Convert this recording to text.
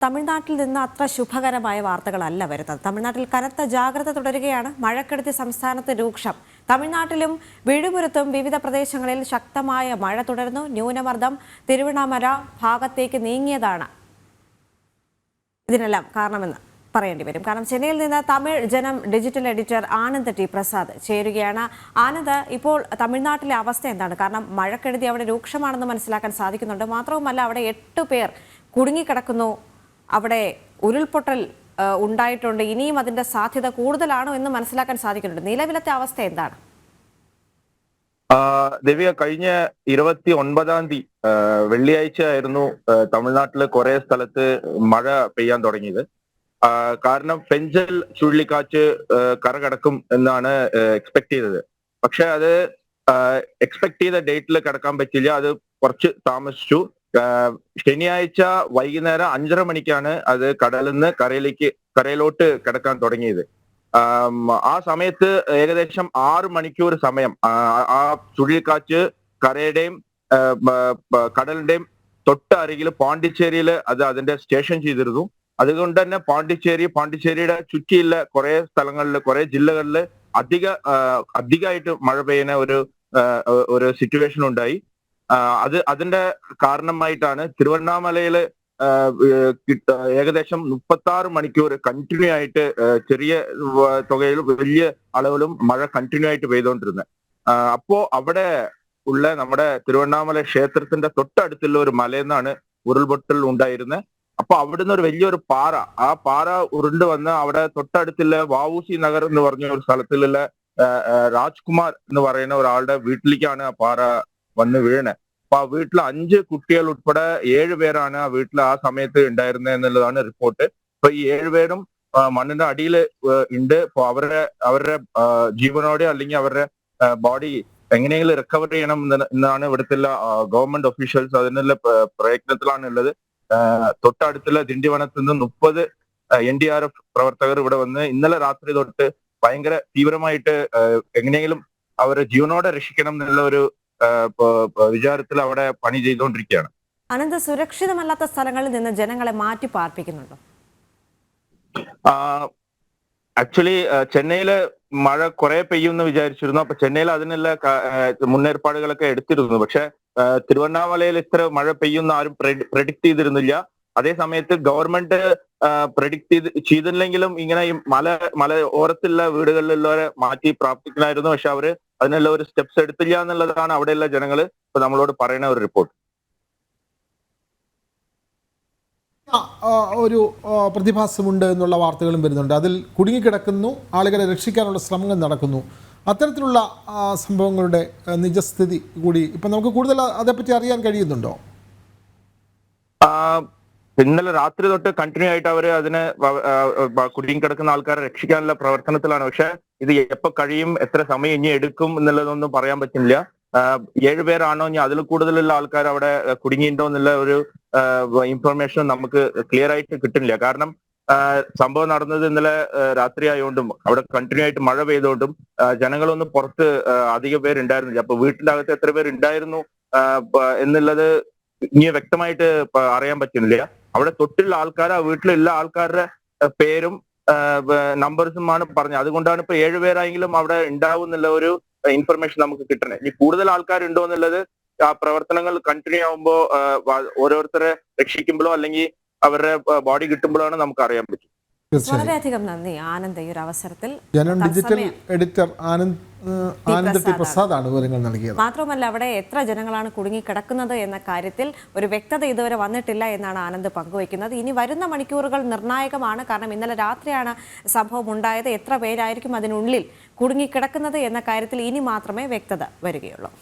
തമിഴ്നാട്ടിൽ നിന്ന് അത്ര ശുഭകരമായ വാർത്തകളല്ല വരുന്നത്. തമിഴ്നാട്ടിൽ കനത്ത ജാഗ്രത തുടരുകയാണ്. മഴക്കെടുതി സംസ്ഥാനത്ത് രൂക്ഷം. തമിഴ്നാട്ടിലും വിഴുപുരത്തും വിവിധ പ്രദേശങ്ങളിൽ ശക്തമായ മഴ തുടരുന്നു. ന്യൂനമർദ്ദം തിരുവണ്ണാമല ഭാഗത്തേക്ക് നീങ്ങിയതാണ് ഇതിനെല്ലാം കാരണമെന്ന് പറയേണ്ടി വരും. കാരണം ചെന്നൈയിൽ നിന്ന് തമിഴ് ജനം digital editor Anand T Prasad ചേരുകയാണ്. ആനന്ദ്, ഇപ്പോൾ തമിഴ്നാട്ടിലെ അവസ്ഥ എന്താണ്? കാരണം മഴക്കെടുതി അവിടെ രൂക്ഷമാണെന്ന് മനസ്സിലാക്കാൻ സാധിക്കുന്നുണ്ട്. മാത്രവുമല്ല, അവിടെ 8 പേർ കുടുങ്ങിക്കിടക്കുന്നു. അവിടെ ഉരുൾപൊട്ടൽ ഉണ്ടായിട്ടുണ്ട്. ഇനിയും അതിന്റെ സാധ്യത കൂടുതലാണോ എന്ന് മനസ്സിലാക്കാൻ സാധിക്കുന്നുണ്ട്. നിലവിലത്തെ അവസ്ഥ എന്താണ്? ദിവ്യ, കഴിഞ്ഞ 29-ാം തീയതി വെള്ളിയാഴ്ച ആയിരുന്നു തമിഴ്നാട്ടില് കുറെ സ്ഥലത്ത് മഴ പെയ്യാൻ തുടങ്ങിയത്. കാരണം പെഞ്ചൽ ചുഴലിക്കാറ്റ് കരകടക്കും എന്നാണ് എക്സ്പെക്ട് ചെയ്തത്. പക്ഷെ അത് എക്സ്പെക്ട് ചെയ്ത ഡേറ്റിൽ കിടക്കാൻ പറ്റില്ല. അത് കുറച്ച് താമസിച്ചു. ശനിയാഴ്ച വൈകുന്നേരം 5:30 മണിക്കാണ് അത് കടലിൽ നിന്ന് കരയിലോട്ട് കിടക്കാൻ തുടങ്ങിയത്. ആ സമയത്ത് ഏകദേശം 6 മണിക്കൂർ സമയം ആ ചുഴലിക്കാറ്റ് കരയുടെയും കടലിന്റെയും തൊട്ട് അരികിൽ പോണ്ടിച്ചേരിയിൽ അത് അതിന്റെ സ്റ്റേഷൻ ചെയ്തിരുന്നു. അതുകൊണ്ട് തന്നെ പോണ്ടിച്ചേരിയുടെ ചുറ്റിയുള്ള കുറെ സ്ഥലങ്ങളിൽ, കുറെ ജില്ലകളിൽ അധികമായിട്ട് മഴ പെയ്യുന്ന ഒരു സിറ്റുവേഷൻ ഉണ്ടായി. അതിന്റെ കാരണമായിട്ടാണ് തിരുവണ്ണാമലയില് ഏകദേശം 36 മണിക്കൂർ കണ്ടിന്യൂ ആയിട്ട് ചെറിയ തുകയിലും വലിയ അളവിലും മഴ കണ്ടിന്യൂ ആയിട്ട് പെയ്തുകൊണ്ടിരുന്നത്. അപ്പോ അവിടെ ഉള്ള നമ്മുടെ തിരുവണ്ണാമല ക്ഷേത്രത്തിന്റെ തൊട്ടടുത്തുള്ള ഒരു മലയെന്നാണ് ഉരുൾപൊട്ടൽ ഉണ്ടായിരുന്നത്. അപ്പൊ അവിടുന്ന് ഒരു വലിയൊരു പാറ, ആ പാറ ഉരുണ്ട് വന്ന് അവിടെ തൊട്ടടുത്തുള്ള വാവൂസി നഗർ എന്ന് പറഞ്ഞ ഒരു സ്ഥലത്തിലുള്ള രാജ്കുമാർ എന്ന് പറയുന്ന ഒരാളുടെ വീട്ടിലേക്കാണ് ആ പാറ വന്ന് വീണത്. അപ്പൊ ആ വീട്ടിൽ 5 കുട്ടികൾ ഉൾപ്പെടെ 7 പേരാണ് ആ വീട്ടിൽ ആ സമയത്ത് ഉണ്ടായിരുന്നത് എന്നുള്ളതാണ് റിപ്പോർട്ട്. അപ്പൊ ഈ 7 പേരും മണ്ണിന്റെ അടിയിൽ ഉണ്ട്. അപ്പൊ അവരുടെ ജീവനോടെ അല്ലെങ്കിൽ അവരുടെ ബോഡി എങ്ങനെയെങ്കിലും റിക്കവർ ചെയ്യണം എന്നാണ് ഇവിടുത്തെ ഗവൺമെന്റ് ഒഫീഷ്യൽസ് അതിനുള്ള പ്രയത്നത്തിലാണ് ഉള്ളത്. തൊട്ടടുത്തുള്ള ദിണ്ടിവനത്തിൽ നിന്ന് 30 NDRF പ്രവർത്തകർ ഇവിടെ വന്ന് ഇന്നലെ രാത്രി തൊട്ട് ഭയങ്കര തീവ്രമായിട്ട് എങ്ങനെയെങ്കിലും അവരെ ജീവനോടെ രക്ഷിക്കണം എന്നുള്ള ഒരു വിചാരത്തിൽ അവിടെ പണി ചെയ്തുകൊണ്ടിരിക്കുകയാണ്. അനന്ത്, സുരക്ഷിതമല്ലാത്ത സ്ഥലങ്ങളിൽ നിന്ന് ജനങ്ങളെ മാറ്റി പാർപ്പിക്കുന്നുണ്ടോ? ആക്ച്വലി ചെന്നൈയില് മഴ കുറെ പെയ്യുമെന്ന് വിചാരിച്ചിരുന്നു. അപ്പൊ ചെന്നൈയിൽ അതിനുള്ള മുന്നേർപ്പാടുകളൊക്കെ എടുത്തിരുന്നു. പക്ഷെ തിരുവണ്ണാമലയിൽ ഇത്ര മഴ പെയ്യുന്ന ആരും പ്രെഡിക്ട് ചെയ്തിരുന്നില്ല. അതേ സമയത്ത് ഗവൺമെന്റ് പ്രെഡിക്ട് ചെയ്തില്ലെങ്കിലും ഇങ്ങനെ ഈ മല ഓരത്തുള്ള വീടുകളിലുള്ളവരെ മാറ്റി പ്രാർത്ഥിക്കണമായിരുന്നു. പക്ഷെ അവര് അതിനുള്ള ഒരു സ്റ്റെപ്സ് എടുത്തില്ല എന്നുള്ളതാണ് അവിടെയുള്ള ജനങ്ങൾ ഇപ്പൊ നമ്മളോട് പറയുന്ന ഒരു റിപ്പോർട്ട്. ഒരു പ്രതിഭാസമുണ്ട് എന്നുള്ള വാർത്തകളും വരുന്നുണ്ട്. അതിൽ കുടുങ്ങിക്കിടക്കുന്നു, ആളുകളെ രക്ഷിക്കാനുള്ള ശ്രമങ്ങൾ നടക്കുന്നു. അത്തരത്തിലുള്ള സംഭവങ്ങളുടെ നിജസ്ഥിതി കൂടി ഇപ്പൊ നമുക്ക് കൂടുതൽ അതേപ്പറ്റി അറിയാൻ കഴിയുന്നുണ്ടോ? ഇന്നലെ രാത്രി തൊട്ട് കണ്ടിന്യൂ ആയിട്ട് അവര് അതിനെ കുടുങ്ങിക്കിടക്കുന്ന ആൾക്കാരെ രക്ഷിക്കാനുള്ള പ്രവർത്തനത്തിലാണ്. പക്ഷെ ഇത് എപ്പോ കഴിയും, എത്ര സമയം ഇനി എടുക്കും എന്നുള്ളതൊന്നും പറയാൻ പറ്റില്ല. 7 പേരാണോ ഇനി അതിൽ കൂടുതലുള്ള ആൾക്കാർ അവിടെ കുടുങ്ങിയിട്ടുണ്ടോ എന്നുള്ള ഒരു ഇൻഫർമേഷൻ നമുക്ക് ക്ലിയർ ആയിട്ട് കിട്ടുന്നില്ല. കാരണം സംഭവം നടന്നത് ഇന്നലെ രാത്രി ആയതുകൊണ്ടും അവിടെ കണ്ടിന്യൂ ആയിട്ട് മഴ പെയ്തുകൊണ്ടും ജനങ്ങളൊന്നും പുറത്ത് അധികം പേരുണ്ടായിരുന്നില്ല. അപ്പൊ വീട്ടിന്റെ അകത്ത് എത്ര പേരുണ്ടായിരുന്നു എന്നുള്ളത് ഇനി വ്യക്തമായിട്ട് അറിയാൻ പറ്റുന്നില്ല. അവിടെ തൊട്ടുള്ള ആൾക്കാർ, ആ വീട്ടിലുള്ള ആൾക്കാരുടെ പേരും നമ്പേഴ്സുമാണ് പറഞ്ഞത്. അതുകൊണ്ടാണ് ഇപ്പൊ 7 പേരായെങ്കിലും അവിടെ ഉണ്ടാവും എന്നുള്ള ഒരു ഇൻഫർമേഷൻ നമുക്ക് കിട്ടണേ. ഇനി കൂടുതൽ ആൾക്കാരുണ്ടോ എന്നുള്ളത് ആ പ്രവർത്തനങ്ങൾ കണ്ടിന്യൂ ആവുമ്പോ ഓരോരുത്തരെ രക്ഷിക്കുമ്പോഴോ അല്ലെങ്കിൽ അവരുടെ ബോഡി കിട്ടുമ്പോഴാണ് നമുക്ക് അറിയാൻ പറ്റും. വളരെയധികം നന്ദി ആനന്ദ്. ഈ ഒരു അവസരത്തിൽ ജനം ഡിജിറ്റൽ എഡിറ്റർ ആനന്ദ് ടി പ്രസാദാണ് വിവരങ്ങൾ നൽകിയത്. മാത്രമല്ല, അവിടെ എത്ര ജനങ്ങളാണ് കുടുങ്ങിക്കിടക്കുന്നത് എന്ന കാര്യത്തിൽ ഒരു വ്യക്തത ഇതുവരെ വന്നിട്ടില്ല എന്നാണ് ആനന്ദ് പങ്കുവയ്ക്കുന്നത്. ഇനി വരുന്ന മണിക്കൂറുകൾ നിർണായകമാണ്. കാരണം ഇന്നലെ രാത്രിയാണ് സംഭവം ഉണ്ടായത്. എത്ര പേരായിരിക്കും അതിനുള്ളിൽ കുടുങ്ങിക്കിടക്കുന്നത് എന്ന കാര്യത്തിൽ ഇനി മാത്രമേ വ്യക്തത വരികയുള്ളൂ.